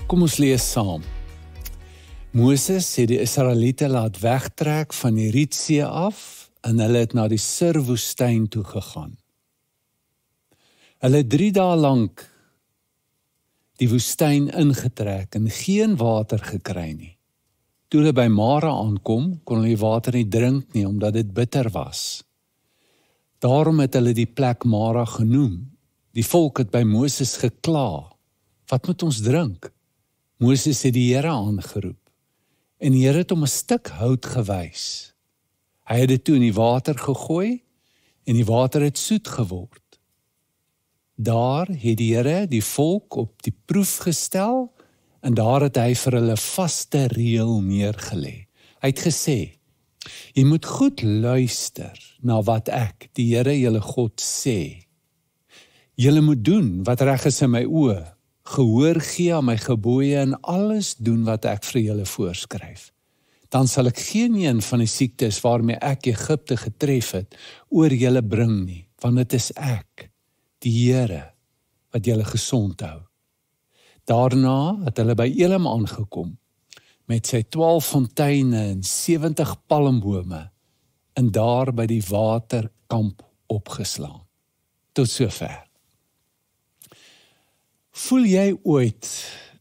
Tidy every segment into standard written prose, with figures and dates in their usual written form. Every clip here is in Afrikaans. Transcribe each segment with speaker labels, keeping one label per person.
Speaker 1: Kom ons lees saam. Moses het die Israeliete laat wegtrek van die Rietsee af en hulle het na die Sur-woestyn toe gegaan. Hulle het 3 dae lank die woestyn ingetrek en geen water gekry nie. Toe hulle by Mara aankom, kon hulle die water nie drink nie, omdat dit bitter was. Daarom het hulle die plek Mara genoem. Die volk het by Moses gekla. Wat moet ons drink? Moses het die Here aangeroep. En die Here het hom 'n stuk hout gewys. Hy het dit toe in die water gegooi en die water het soet geword. Daar het die Here die volk op die proef gestel en daar het hy vir hulle vaste reël neergelê. Hy het gesê, jy moet goed luister na wat ek, die Here julle God, sê. Julle moet doen wat reg is in my oë, gehoor gee aan my gebooie en alles doen wat ek vir julle voorskryf. Dan sal ek geen een van die siektes waarmee ek Egipte getref het, oor julle bring nie, want dit is ek, die Here, wat julle gesond hou. Daarna het hulle by Elim aangekom, met sy 12 fonteine en 70 palmbome, en daar by die waterkamp opgeslaan. Tot sover. Voel jy ooit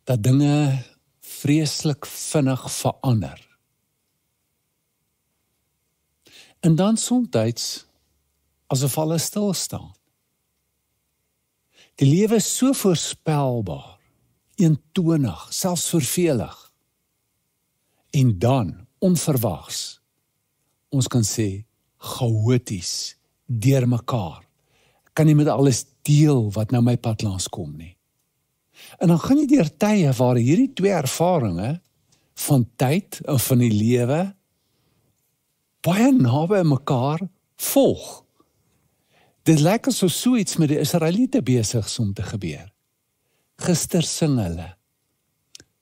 Speaker 1: dat dinge vreeslik vinnig verander? En dan soms asof alles stil staan. Die lewe is so voorspelbaar, eentonig, selfs vervelig. En dan, onverwags, ons kan sê, chaoties, deur mekaar. Ek kan nie met alles deel wat nou my pad langs kom nie. En dan gaan jy deur tye waar hierdie 2 ervarings van tyd en van die lewe baie naby mekaar volg. Dit lyk asof so iets met die Israeliete besig is om te gebeur. Gister sing hulle,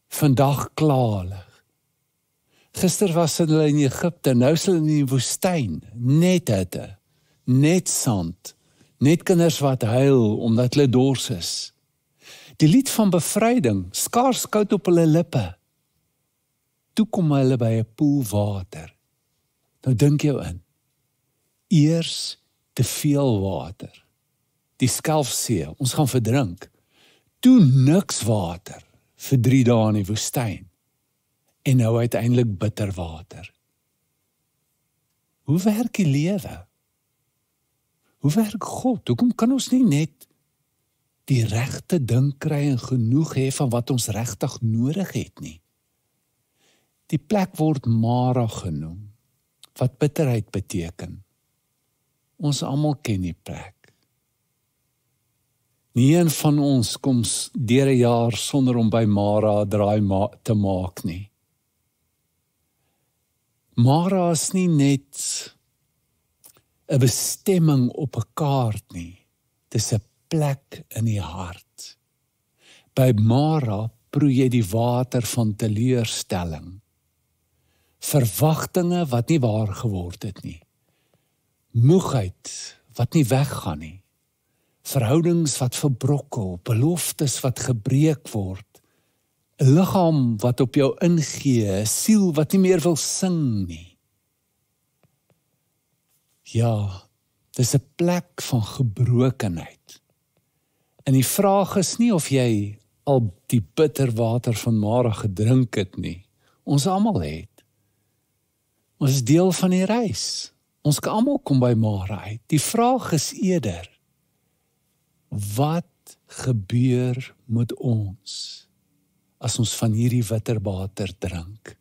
Speaker 1: vandag kla hulle. Gister was hulle in Egipte, nou is hulle in die woestyn, net hitte, net sand, net kinders wat huil omdat hulle dors is. Die lied van bevryding, skaars koud op hulle lippe. Toe kom hulle by 'n poel water. Nou dink jou in, eers te veel water, die Skelfsee, ons gaan verdrink, toe niks water, vir 3 dae in die woestyn, en nou uiteindelik bitter water. Hoe werk die lewe? Hoe werk God? Hoekom kan ons nie net die regte ding kry en genoeg hê van wat ons regtig nodig het nie? Die plek word Mara genoem, wat bitterheid beteken. Ons almal ken die plek. Nie een van ons kom deur 'n jaar sonder om by Mara draai te maak nie. Mara is nie net 'n bestemming op 'n kaart nie. Dis 'n plek in die hart. By Mara proe jy die water van teleurstelling. Verwagtinge wat nie waar geword het nie. Moegheid wat nie weggaan nie. Verhoudings wat verbrokkel, beloftes wat gebreek word. 'n liggaam wat op jou ingee, 'n siel wat nie meer wil sing nie. Ja, dis 'n plek van gebrokenheid. En die vraag is nie of jy al die bitter water van Mara gedrink het nie. Ons almal het. Ons is deel van die reis. Ons kan almal kom by Mara uit. Die vraag is eerder, wat gebeur met ons as ons van hierdie bitter water drink?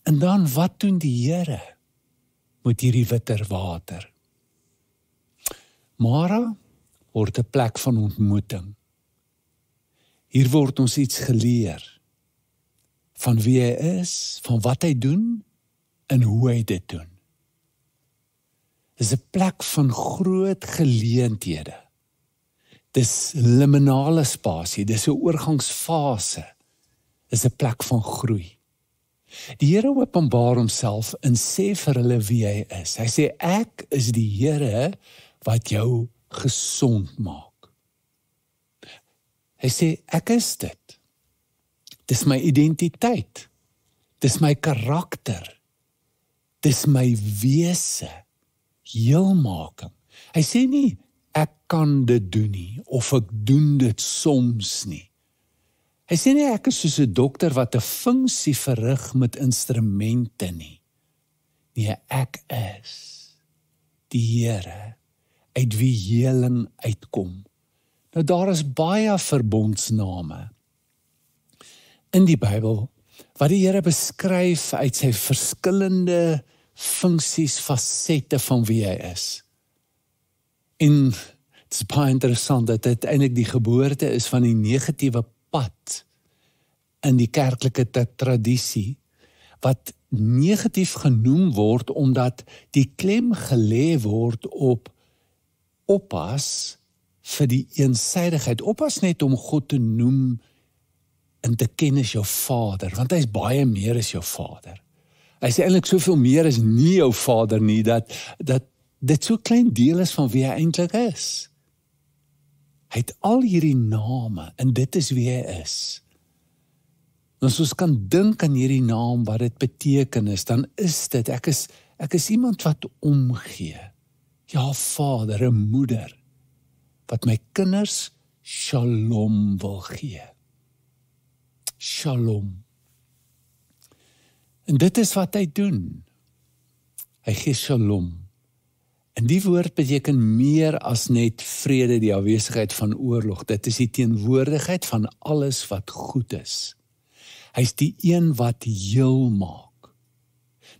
Speaker 1: En dan, wat doen die Here met hierdie bitter water? Mara word 'n plek van ontmoeting. Hier word ons iets geleer van wie hy is, van wat hy doen en hoe hy dit doen. Dis 'n plek van groot geleenthede. Dis liminale spasie, dis 'n oorgangsfase. Dis 'n plek van groei. Die Here openbaar homself en sê vir hulle wie hy is. Hy sê, ek is die Here wat jou gesond maak. Hy sê, ek is dit. Dis my identiteit. Dis my karakter. Dis my wese. Heelmaking. Hy sê nie, ek kan dit doen nie, of ek doen dit soms nie. Hy sê nie, ek is soos 'n dokter wat 'n funksie verrig met instrumente nie. Nee, ek is die Here, uit wie heling uitkom. Nou daar is baie verbondsname in die Bybel, wat die Here beskryf uit sy verskillende funksies, fasette van wie hy is. En het is baie interessant dat dit eintlik die geboorte is van die negatiewe pad in die kerklike tradisie, wat negatief genoem word, omdat die klem gelê word op oppas vir die eensydigheid. Oppas net om God te noem en te ken as jou Vader, want hy is baie meer as jou Vader. Hy is eintlik soveel meer as nie jou Vader nie, dat dit so klein deel is van wie hy eintlik is. Hy het al hierdie name, en dit is wie hy is. As ons kan dink aan hierdie naam, wat dit beteken is, dan is dit, ek is iemand wat omgee. Ja, Vader, 'n moeder, wat my kinders shalom wil gee. Shalom. En dit is wat hy doen. Hy gee shalom. En die woord beteken meer as net vrede, die afwesigheid van oorlog. Dit is die teenwoordigheid van alles wat goed is. Hy is die een wat heel maak.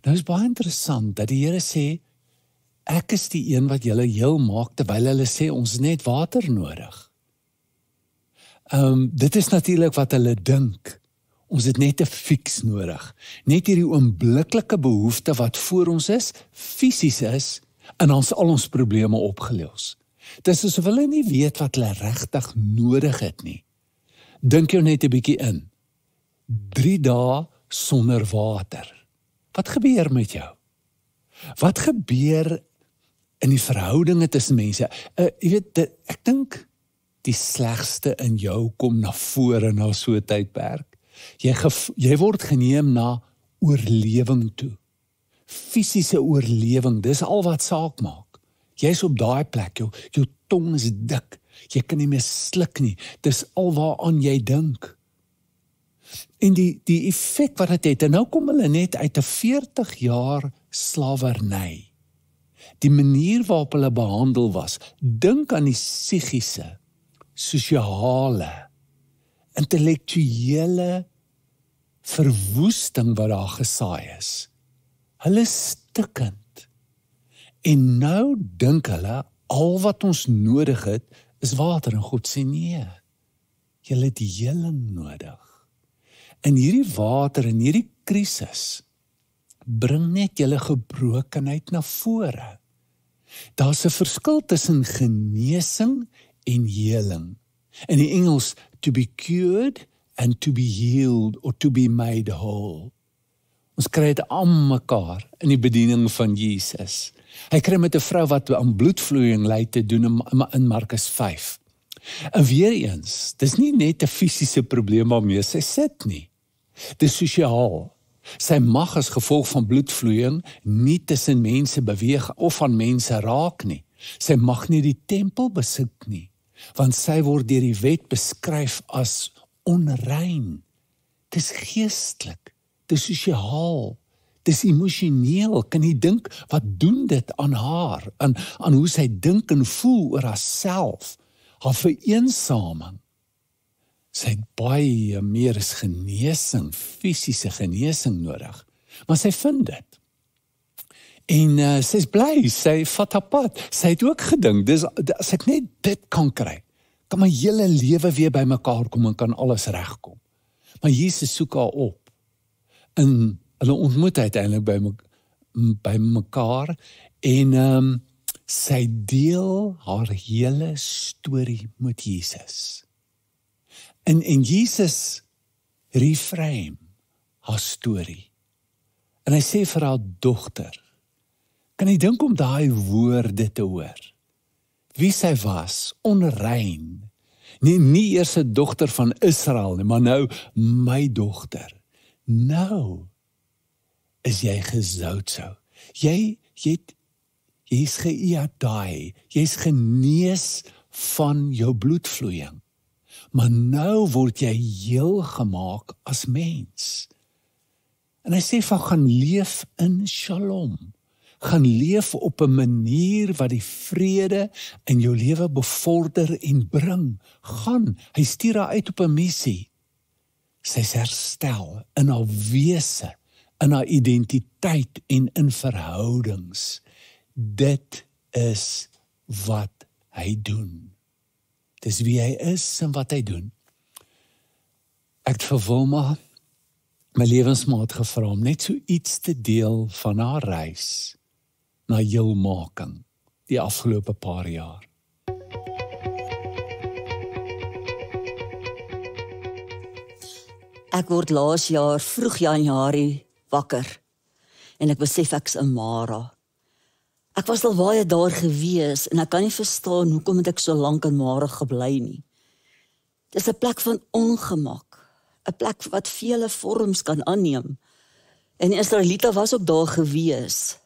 Speaker 1: Nou is baie interessant dat die Here sê, ek is die een wat julle heel maak, terwyl hulle sê, ons het net water nodig. Dit is natuurlik wat hulle dink. Ons het net 'n fix nodig. Net hierdie oombliklike behoefte wat voor ons is, fisies is, en ons al ons probleme opgelos. Dis asof hulle nie weet wat hulle regtig nodig het nie. Dink jou net 'n bietjie in. 3 dae sonder water. Wat gebeur met jou? Wat gebeur in die verhoudinge tussen mense? Jy weet, ek dink die slegste in jou kom na vore na so 'n tydperk. Jy word geneem na oorlewing toe. Fisiese oorlewing, dis al wat saak maak. Jy's op daai plek, jou tong is dik, jy kan nie meer sluk nie, dis al waaraan jy dink. En die effek wat dit het, en nou kom hulle net uit 'n 40 jaar slawerny. Die manier waarop hulle behandel was, dink aan die psigiese, sosiale, intellektuele verwoesting wat daar gesaai is. Hulle is stikkend. En nou dink hulle, al wat ons nodig het, is water. En God sê nee, julle het die heling nodig. En hierdie water en hierdie krisis bring net julle gebrokenheid na vore. Daar's 'n verskil tussen genesing en heling. In die Engels, to be cured and to be healed or to be made whole. Ons kry dit aan mekaar in die bediening van Jesus. Hy kry met 'n vrou wat aan bloedvloeiing ly te doen in Markus 5. En weer eens, dis nie net 'n fisiese probleem waarmee sy sit nie. Dis sosiaal. Sy mag as gevolg van bloedvloeiing nie tussen mense beweeg of van mense raak nie. Sy mag nie die tempel besit nie, want sy word deur die wet beskryf as onrein. Dis geestelik, dis sosiaal, dis emosioneel. Kan jy dink, wat doen dit aan haar, aan hoe sy dink en voel oor haarself, haar vereensaming. Sy het baie meer as genesing, fisiese genesing nodig, maar sy vind dit. En sy is bly, sy vat haar pad. Sy het ook gedink, as ek net dit kan kry, kan my hele lewe weer by mekaar kom en kan alles regkom. Maar Jesus soek haar op. En hulle ontmoet uiteindelik by mekaar en sy deel haar hele storie met Jesus. En Jesus reframe haar storie. En hy sê vir haar dogter, kan jy dink om daai woorde te hoor? Wie sy was, onrein, Nie eers 'n dogter van Israel nie, maar nou my dogter. Nou is jy gezoutso. Jy's geïadai, jy's genees van jou bloedvloeiing. Maar nou word jy heel gemaak as mens. En hy sê van gaan leef in Shalom. Gaan leef op 'n manier wat die vrede in jou lewe bevorder en bring. Hy stuur haar uit op 'n missie. Sy's herstel in haar wese, in haar identiteit en in verhoudings. Dit is wat hy doen. Dis wie hy is en wat hy doen. Ek het vir Wilma, my lewensmaat, gevra om net so iets te deel van haar reis na heelmaking die afgelope paar jaar.
Speaker 2: Ek word laas jaar vroeg Januarie wakker en ek besef ek's 'n Mara. Ek was al baie daar gewees en ek kan nie verstaan hoekom het ek so lank in Mara gebly nie. Dis 'n plek van ongemak, 'n plek wat vele vorms kan aanneem. En die Israeliete was ook daar gewees.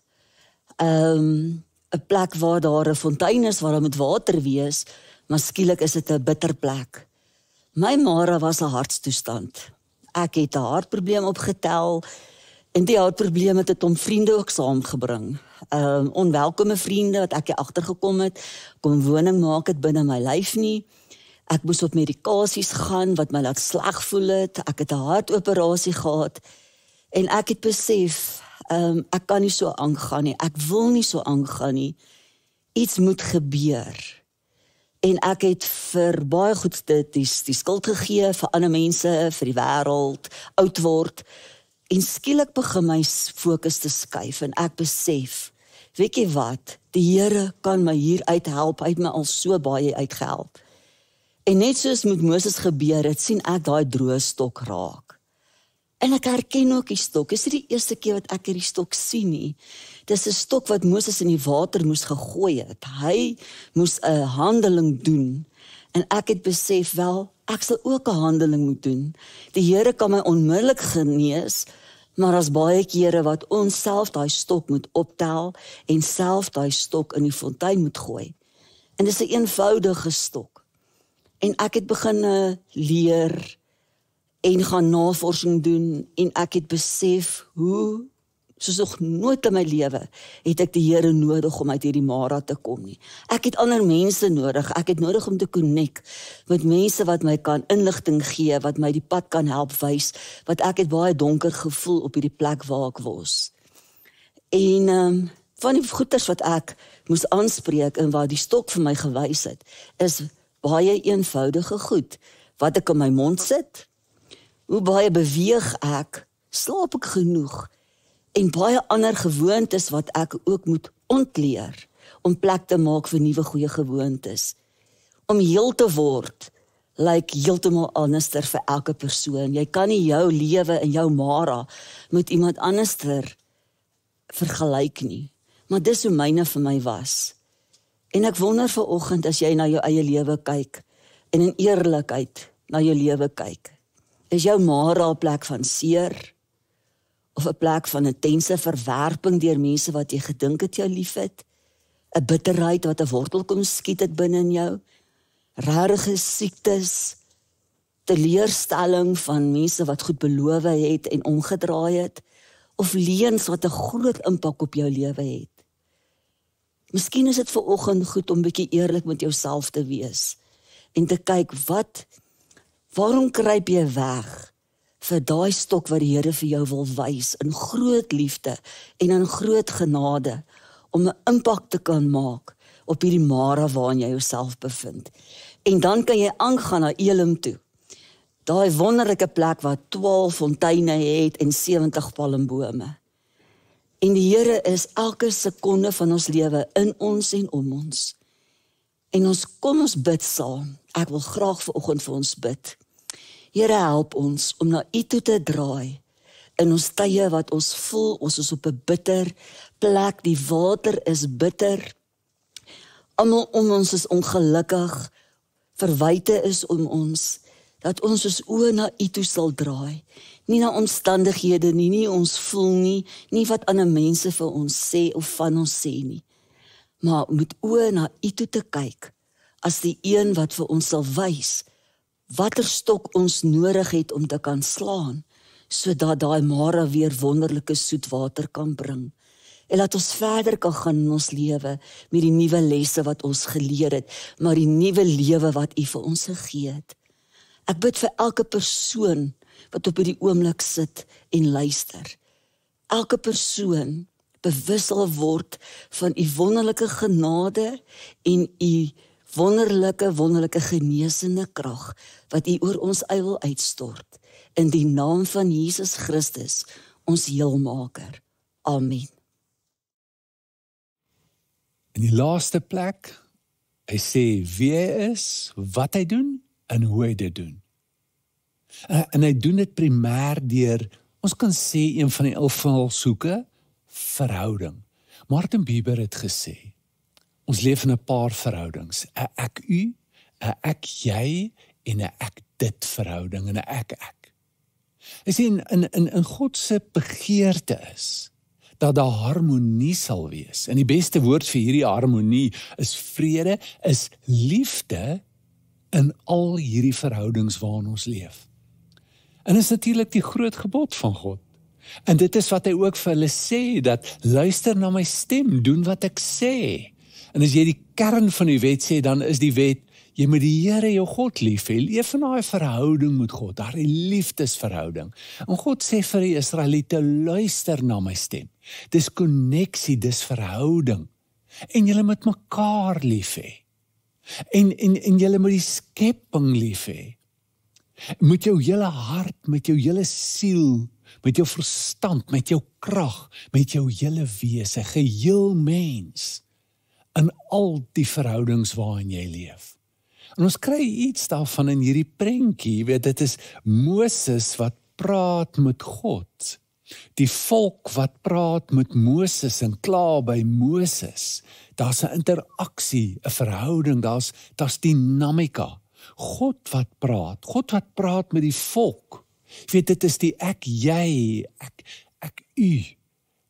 Speaker 2: 'n plek waar daar 'n fontein is waar daar moet water wees, maar skielik is dit 'n bitter plek. My Mara was 'n hartstoestand. Ek het 'n hartprobleem opgetel en die hartprobleem het om vriende ook saamgebring. Onwelkome vriende wat ek agtergekom het, kon woning maak het binne my lyf nie. Ek moes op medikasies gaan wat my laat sleg voel het. Ek het 'n hartoperasie gehad en ek het besef, ek kan nie so aangaan nie. Ek wil nie so aangaan nie. Iets moet gebeur. En ek het vir baie goed die skuld gegee vir ander mense, vir die wêreld, oud word. En skielik begin my fokus te skuif en ek besef, weet jy wat, die Here kan my hier uithelp, hy het my al so baie uitgehelp. En net soos met Moses gebeur het, sien ek daai droë stok raak. En ek herken ook die stok, is nie die eerste keer wat ek hierdie stok sien nie. Dis 'n stok wat Moses in die water moes gegooi het. Hy moes 'n handeling doen. En ek het besef, wel, ek sal ook 'n handeling moet doen. Die Here kan my onmiddellik genees, maar as baie kere wat ons self daai stok moet optel en self daai stok in die fontein moet gooi. En dis 'n eenvoudige stok. En ek het begin leer en gaan navorsing doen en ek het besef hoe, soos nog nooit in my lewe, het ek die Here nodig om uit hierdie Mara te kom nie. Ek het ander mense nodig, ek het nodig om te connect met mense wat my kan inligting gee, wat my die pad kan help wys, wat ek het baie donker gevoel op hierdie plek waar ek was. En van die goeters wat ek moes aanspreek en wat die stok vir my gewys het, is baie eenvoudige goed. Wat ek in my mond sit, hoe baie beweeg ek, slaap ek genoeg, en baie ander gewoontes wat ek ook moet ontleer, om plek te maak vir nuwe goeie gewoontes. Om heel te word, lyk heeltemal anderster vir elke persoon. Jy kan nie jou lewe en jou Mara met iemand anderster vergelyk nie. Maar dis hoe myne vir my was. En ek wonder vanoggend as jy na jou eie lewe kyk, en in eerlikheid na jou lewe kyk, is jou Mara 'n plek van seer, of 'n plek van intense verwerping deur mense wat jy gedink het jou liefhet, 'n bitterheid wat 'n wortel kom skiet het binne in jou, rarige siektes, teleurstelling van mense wat goed beloof het en omgedraai het, of leuns wat 'n groot impak op jou lewe het. Miskien is dit vanoggend goed om bietjie eerlik met jouself te wees en te kyk waarom kruip jy weg vir daai stok wat die Here vir jou wil wys in groot liefde en in groot genade om 'n impak te kan maak op hierdie Mara waarin jy jouself bevind. En dan kan jy aangaan na Elim toe. Daai wonderlike plek wat 12 fonteine het en 70 palmbome. En die Here is elke sekonde van ons lewe in ons en om ons. En kom ons bid saam. Ek wil graag vanoggend vir ons bid. Here, help ons om na U toe te draai in ons tye wat ons voel, ons is op 'n bitter plek, die water is bitter. Almal om ons is ongelukkig, verwyte is om ons, dat ons oë na U toe sal draai, nie na omstandighede nie ons voel nie wat ander mense vir ons sê of van ons sê nie, maar met oë na U toe te kyk, as die een wat vir ons sal wys, watter stok ons nodig het om te kan slaan, sodat daai Mara weer wonderlike soetwater kan bring, en laat ons verder kan gaan in ons lewe, met die nuwe lesse wat ons geleer het, maar die nuwe lewe wat U vir ons gegee het. Ek bid vir elke persoon wat op hierdie oomblik sit en luister. Elke persoon bewus sal word van U wonderlike genade en U wonderlike genesende krag wat U oor ons wil uitstort. In die naam van Jesus Christus, ons heelmaker. Amen.
Speaker 1: In die laaste plek, hy sê wie hy is, wat hy doen en hoe hy dit doen. En hy doen dit primêr deur, ons kan sê een van die invalshoeke, verhouding. Martin Buber het gesê, ons leef in 'n paar verhoudings, 'n ek-u, 'n ek-jy en 'n ek-dit verhouding en 'n ek-ek. Hy sê in God se begeerte is, dat daar harmonie sal wees. En die beste woord vir hierdie harmonie is vrede, is liefde in al hierdie verhoudings waarin ons leef. En is natuurlik die groot gebod van God. En dit is wat hy ook vir hulle sê, dat luister na my stem, doen wat ek sê. En as jy die kern van die wet sê, dan is die wet, jy moet die Here jou God lief hê, leef in daai verhouding met God, daai liefdesverhouding. En God sê vir die Israeliete, luister na my stem. Dis konneksie, dis verhouding. En julle moet mekaar lief hê. En julle moet die skepping lief hê. Met jou hele hart, met jou hele siel, met jou verstand, met jou krag, met jou hele wese, geheel mens, in al die verhoudings waarin jy leef. En ons kry iets daarvan in hierdie prentjie, weet, dit is Moses wat praat met God. Die volk wat praat met Moses en kla by Moses. Daar's 'n interaksie, 'n verhouding, daar's dinamika. God wat praat met die volk. Jy weet, dit is die ek-jy, ek-u,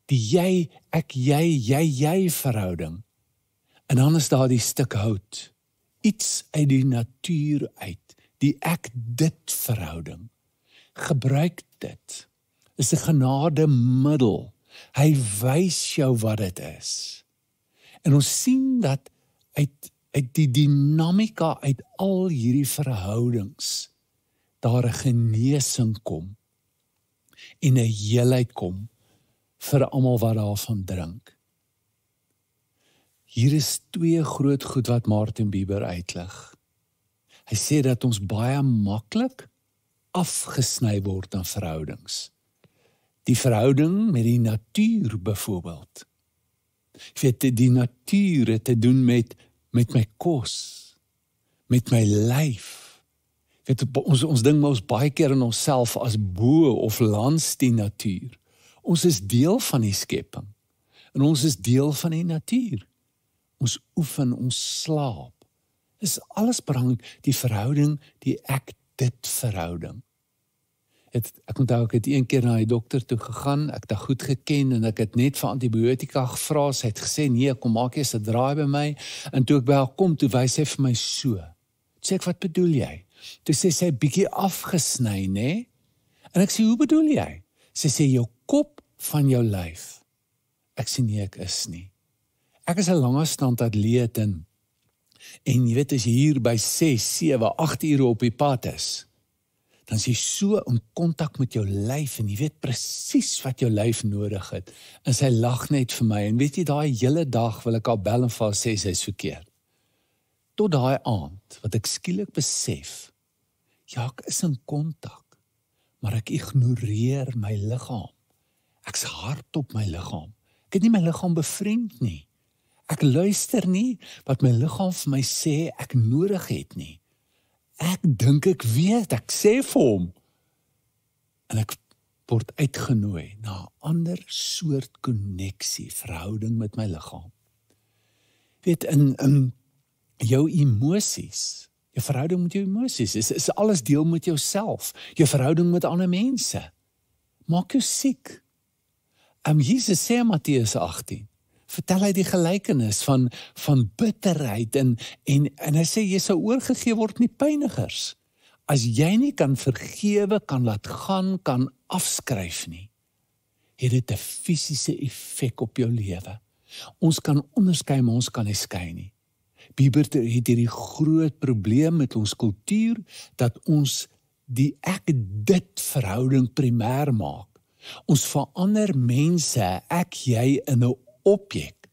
Speaker 1: die jy, ek-jy verhouding. En dan is daar die stuk hout, iets uit die natuur uit, die ek-dit verhouding. Gebruik dit, is 'n genademiddel. Hy wys jou wat dit is. En ons sien dat uit die dinamika uit al hierdie verhoudings, daar 'n genesing kom, en 'n heelheid kom, vir almal wat daarvan drink. Hier is twee groot goed wat Martin Buber uitlig. Hy sê dat ons baie maklik afgesny word aan verhoudings. Die verhouding met die natuur byvoorbeeld. Jy weet, die natuur het te doen met my kos, met my lyf. Jy weet, ons dink ons baie keer in onsself as bo of langs die natuur. Ons is deel van die skepping, en ons is deel van die natuur. Ons oefen, ons slaap. Dis alles belangrik, die verhouding, die ek-dit verhouding. Ek onthou, ek het een keer na die dokter toe gegaan, ek het haar goed geken, en ek het net vir antibiotika gevra, sy het gesê, nee, kom maak eers 'n draai by my, en toe ek by haar kom, toe wys sy vir my so. Toe sê ek, wat bedoel jy? Toe sê sy, bietjie afgesny, né? En ek sê, hoe bedoel jy? Sy sê, jou kop van jou lyf. Ek sê, nee, ek is nie. Ek is 'n langafstand atleet, en jy weet, as jy hier by 6, 7, 8 ure op die pad is, dan is jy so in kontak met jou lyf, en jy weet presies wat jou lyf nodig het, en sy lag net vir my, en weet jy, daai hele dag wil ek al bel en vir haar sê, sy is verkeerd. Tot daai aand, wat ek skielik besef, ja, ek is in kontak, maar ek ignoreer my liggaam. Ek's hard op my liggaam. Ek het nie my liggaam bevriend nie. Ek luister nie wat my liggaam vir my sê ek nodig het nie. Ek dink ek weet, ek sê vir hom. En ek word uitgenooi na 'n ander soort konneksie, verhouding met my liggaam. Weet, in jou emosies Jou verhouding met jou emosies, is alles deel met jouself, jou verhouding met ander mense. Maak jou siek. Jesus sê in Matteus 18, vertel hy die gelykenis van bitterheid en hy sê, jy sal oorgegee word aan die pynigers. As jy nie kan vergewe, kan laat gaan, kan afskryf nie, het dit 'n fisiese effek op jou lewe. Ons kan onderskei, maar ons kan nie skei nie. Bieber het hierdie groot probleem met ons kultuur, dat ons die ek-dit verhouding primêr maak. Ons verander mense, jy in 'n objek.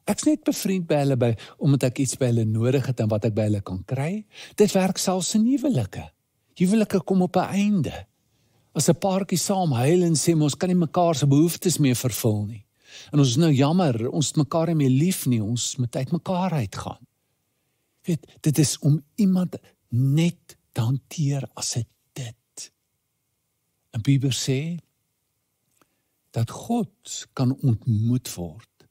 Speaker 1: Ek's net bevriend by hulle, omdat ek iets by hulle nodig het en wat ek by hulle kan kry. Dit werk selfs in huwelike. Huwelike kom op 'n einde. As 'n paartjie saam huil en sê, ons kan nie mekaar se behoeftes meer vervul nie. En ons is nou jammer, ons het mekaar nie meer lief nie, ons moet uit mekaar uitgaan. Dit is om iemand net te hanteer as 'n dit. En Bieber sê, dat God kan ontmoet word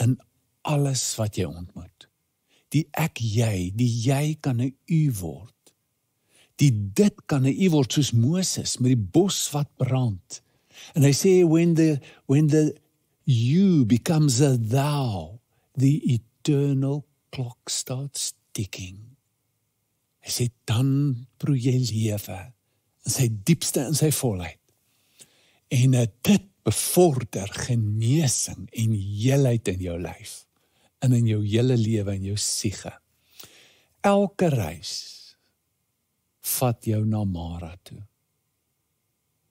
Speaker 1: in alles wat jy ontmoet. Die jy, die jy kan 'n u word. Die dit kan 'n u word soos Moses met die bos wat brand. En hy sê, when the you becomes a thou, the eternal clock starts ticking. Hy sê, dan proe jy lewe in sy diepste, in sy volheid. En dit bevorder genesing en heelheid in jou lyf, en in jou hele lewe, in jou siege. Elke reis vat jou na Mara toe.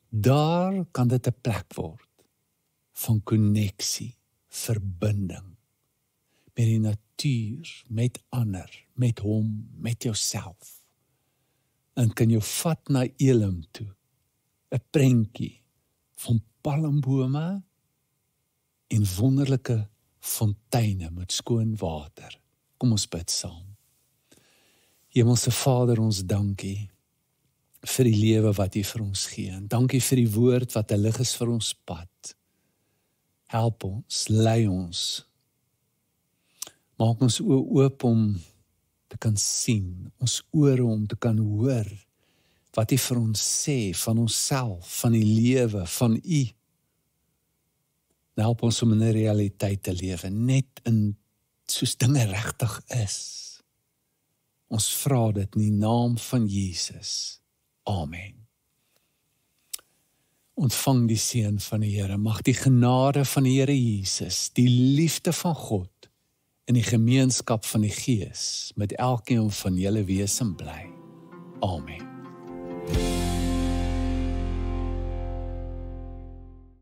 Speaker 1: Daar kan dit 'n plek word van konneksie, verbinding, met die natuur, met ander, met hom, met jouself. En kan jou vat na Elim toe, 'n prentjie van palmbome en wonderlike fonteine met skoon water. Kom ons bid saam. Hemelse Vader, ons dankie vir die lewe wat U vir ons gee. En dankie vir die woord wat 'n lig is vir ons pad. Help ons, lei ons. Maak ons oë oop om te kan sien, ons ore om te kan hoor wat U vir ons sê van onsself, van die lewe, van U. Help ons om in 'n realiteit te lewe, net in soos dinge regtig is. Ons vra dit in die naam van Jesus. Amen. Ontvang die seën van die Here. Mag die genade van die Here Jesus, die liefde van God en die gemeenskap van die Gees met elkeen van julle wesen bly. Amen.